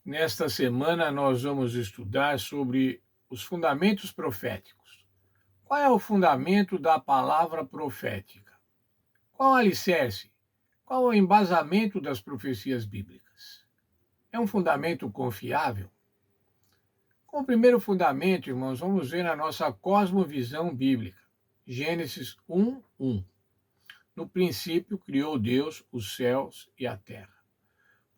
Nesta semana, nós vamos estudar sobre os fundamentos proféticos. Qual é o fundamento da palavra profética? Qual o alicerce? Qual o embasamento das profecias bíblicas? É um fundamento confiável? Com o primeiro fundamento, irmãos, vamos ver a nossa cosmovisão bíblica. Gênesis 1:1. No princípio, criou Deus os céus e a terra.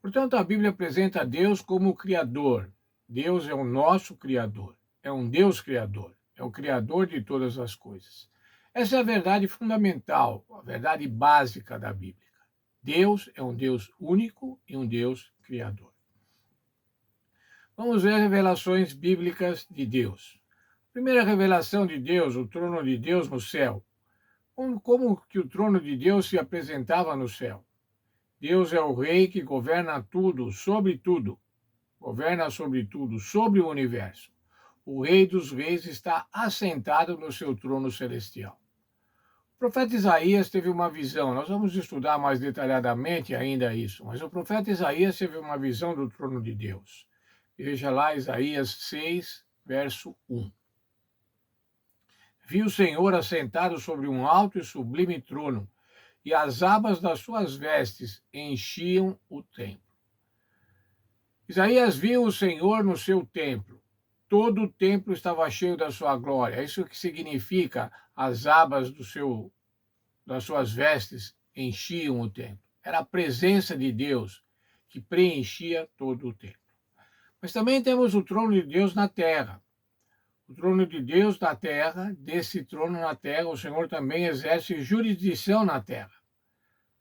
Portanto, a Bíblia apresenta Deus como o Criador. Deus é o nosso Criador. É um Deus Criador. É o Criador de todas as coisas. Essa é a verdade fundamental, a verdade básica da Bíblia. Deus é um Deus único e um Deus Criador. Vamos ver as revelações bíblicas de Deus. Primeira revelação de Deus, o trono de Deus no céu. Como que o trono de Deus se apresentava no céu? Deus é o rei que governa tudo, sobre tudo. Governa sobre tudo, sobre o universo. O rei dos reis está assentado no seu trono celestial. O profeta Isaías teve uma visão. Nós vamos estudar mais detalhadamente ainda isso, mas o profeta Isaías teve uma visão do trono de Deus. Veja lá Isaías 6, verso 1. Vi o Senhor assentado sobre um alto e sublime trono, e as abas das suas vestes enchiam o templo. Isaías viu o Senhor no seu templo. Todo o templo estava cheio da sua glória. Isso que significa as abas das suas vestes enchiam o templo. Era a presença de Deus que preenchia todo o templo. Mas também temos o trono de Deus na terra. O trono de Deus na terra, desse trono na terra, o Senhor também exerce jurisdição na terra.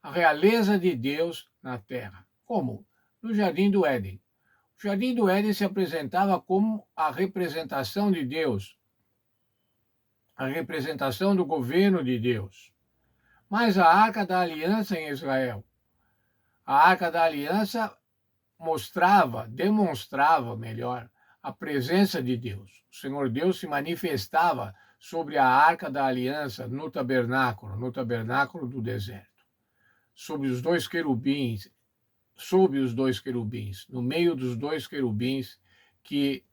A realeza de Deus na terra. Como? No Jardim do Éden. O Jardim do Éden se apresentava como a representação de Deus, a representação do governo de Deus. Mas a Arca da Aliança em Israel, a Arca da Aliança demonstrava melhor, a presença de Deus. O Senhor Deus se manifestava sobre a Arca da Aliança no tabernáculo do deserto, sobre os dois querubins, no meio dos dois querubins que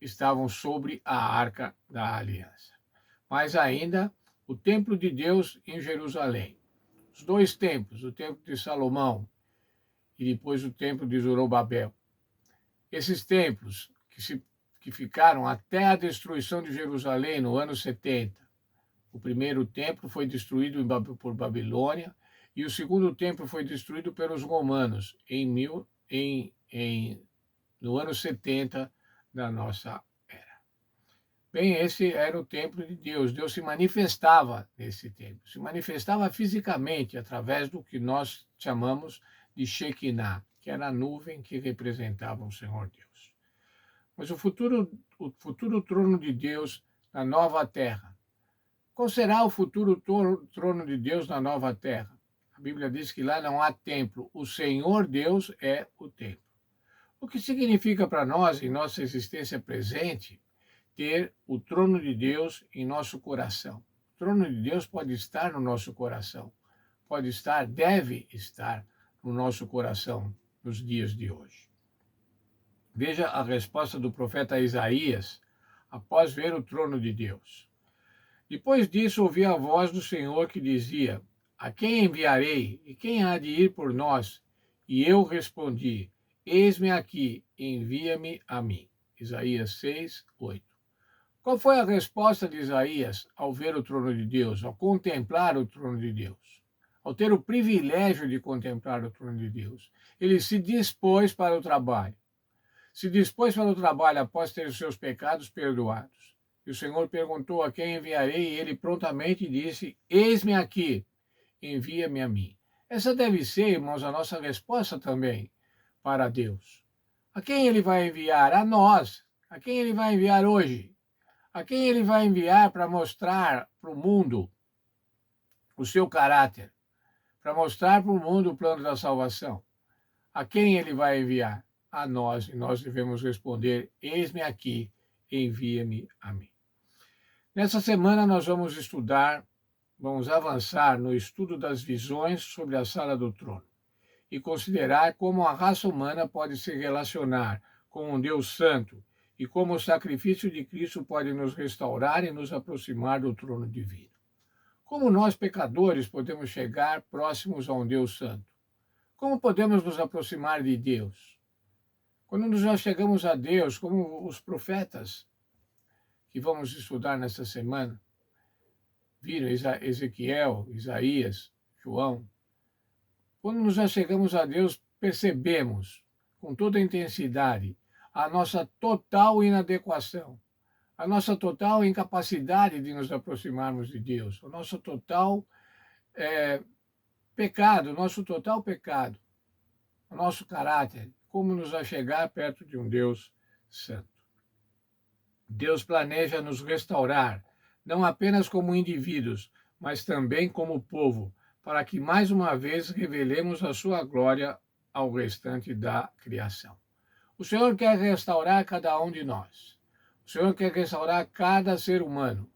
estavam sobre a Arca da Aliança. Mas ainda o templo de Deus em Jerusalém. Os dois templos, o templo de Salomão e depois o templo de Zorobabel. Esses templos que ficaram até a destruição de Jerusalém no ano 70. O primeiro templo foi destruído por Babilônia e o segundo templo foi destruído pelos romanos no ano 70 da nossa era. Bem, esse era o templo de Deus. Deus se manifestava nesse templo. Se manifestava fisicamente através do que nós chamamos de Shekinah, que era a nuvem que representava o Senhor Deus. Mas o futuro trono de Deus na nova terra. Qual será o futuro trono de Deus na nova terra? A Bíblia diz que lá não há templo. O Senhor Deus é o templo. O que significa para nós, em nossa existência presente, ter o trono de Deus em nosso coração. O trono de Deus pode estar no nosso coração. Deve estar no nosso coração nos dias de hoje. Veja a resposta do profeta Isaías após ver o trono de Deus. Depois disso, ouvi a voz do Senhor que dizia: A quem enviarei? E quem há de ir por nós? E eu respondi: Eis-me aqui, envia-me a mim. Isaías 6, 8. Qual foi a resposta de Isaías ao ver o trono de Deus, ao contemplar o trono de Deus? Ao ter o privilégio de contemplar o trono de Deus, ele se dispôs para o trabalho. Se dispôs para o trabalho após ter os seus pecados perdoados. E o Senhor perguntou: A quem enviarei? E ele prontamente disse: Eis-me aqui, envia-me a mim. Essa deve ser, irmãos, a nossa resposta também para Deus. A quem ele vai enviar? A nós. A quem ele vai enviar hoje? A quem ele vai enviar para mostrar para o mundo o seu caráter? Para mostrar para o mundo o plano da salvação? A quem ele vai enviar? A nós. E nós devemos responder: Eis-me aqui, envia-me a mim. Nessa semana nós vamos avançar no estudo das visões sobre a sala do trono. e considerar como a raça humana pode se relacionar com um Deus santo e como o sacrifício de Cristo pode nos restaurar e nos aproximar do trono divino. Como nós, pecadores, podemos chegar próximos a um Deus santo? Como podemos nos aproximar de Deus? Quando nós chegamos a Deus, como os profetas que vamos estudar nesta semana, viram Ezequiel, Isaías, João, quando nós chegamos a Deus, percebemos com toda a intensidade a nossa total inadequação, a nossa total incapacidade de nos aproximarmos de Deus, o nosso total pecado, o nosso total pecado, o nosso caráter, como nos achegar perto de um Deus santo. Deus planeja nos restaurar, não apenas como indivíduos, mas também como povo, para que mais uma vez revelemos a sua glória ao restante da criação. O Senhor quer restaurar cada um de nós. O Senhor quer restaurar cada ser humano.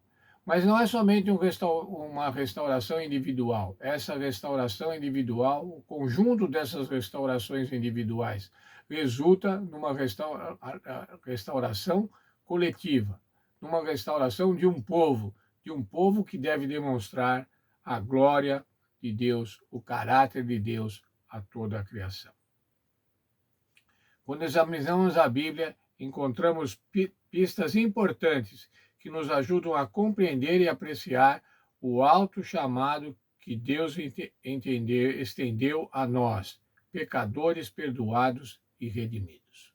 Mas não é somente uma restauração individual. Essa restauração individual, o conjunto dessas restaurações individuais, resulta numa restauração coletiva, numa restauração de um povo que deve demonstrar a glória de Deus, o caráter de Deus a toda a criação. Quando examinamos a Bíblia, encontramos pistas importantes que nos ajudam a compreender e apreciar o alto chamado que Deus estendeu a nós, pecadores perdoados e redimidos.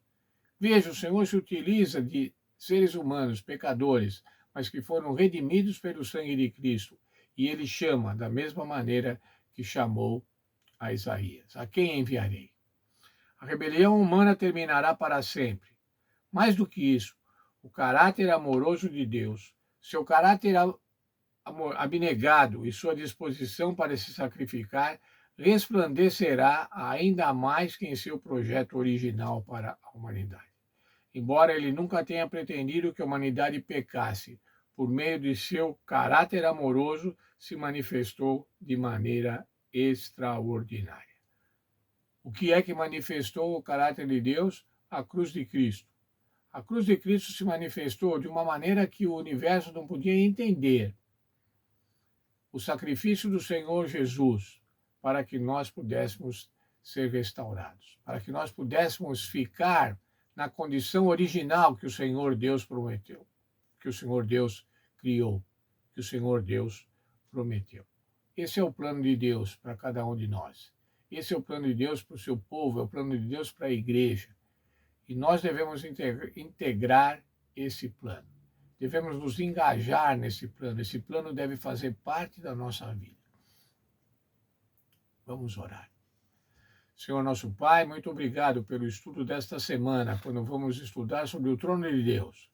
Veja, o Senhor se utiliza de seres humanos, pecadores, mas que foram redimidos pelo sangue de Cristo, e ele chama da mesma maneira que chamou a Isaías: a quem enviarei? A rebelião humana terminará para sempre. Mais do que isso, o caráter amoroso de Deus, seu caráter abnegado e sua disposição para se sacrificar resplandecerá ainda mais que em seu projeto original para a humanidade. Embora ele nunca tenha pretendido que a humanidade pecasse, por meio de seu caráter amoroso, se manifestou de maneira extraordinária. O que é que manifestou o caráter de Deus? A cruz de Cristo. A cruz de Cristo se manifestou de uma maneira que o universo não podia entender. O sacrifício do Senhor Jesus para que nós pudéssemos ser restaurados, para que nós pudéssemos ficar na condição original que o Senhor Deus prometeu, que o Senhor Deus criou, que o Senhor Deus prometeu. Esse é o plano de Deus para cada um de nós. Esse é o plano de Deus para o seu povo, é o plano de Deus para a igreja. E nós devemos integrar esse plano. Devemos nos engajar nesse plano. Esse plano deve fazer parte da nossa vida. Vamos orar. Senhor nosso Pai, muito obrigado pelo estudo desta semana, quando vamos estudar sobre o trono de Deus.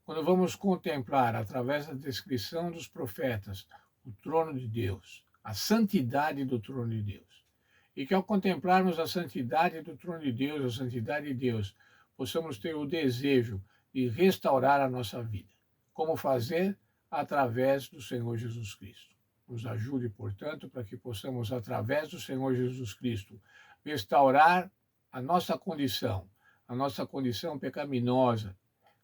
Quando vamos contemplar, através da descrição dos profetas, o trono de Deus, a santidade do trono de Deus. E que ao contemplarmos a santidade do trono de Deus, a santidade de Deus, possamos ter o desejo de restaurar a nossa vida. Como fazer? Através do Senhor Jesus Cristo. Nos ajude, portanto, para que possamos, através do Senhor Jesus Cristo, restaurar a nossa condição pecaminosa,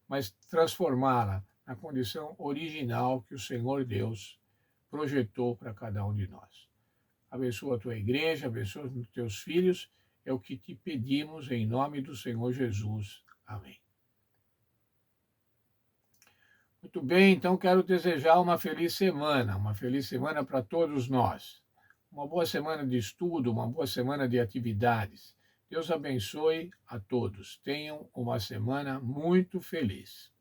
mas transformá-la na condição original que o Senhor Deus projetou para cada um de nós. Abençoa a tua igreja, abençoa os teus filhos, é o que te pedimos em nome do Senhor Jesus. Amém. Muito bem, então quero desejar uma feliz semana para todos nós. Uma boa semana de estudo, uma boa semana de atividades. Deus abençoe a todos. Tenham uma semana muito feliz.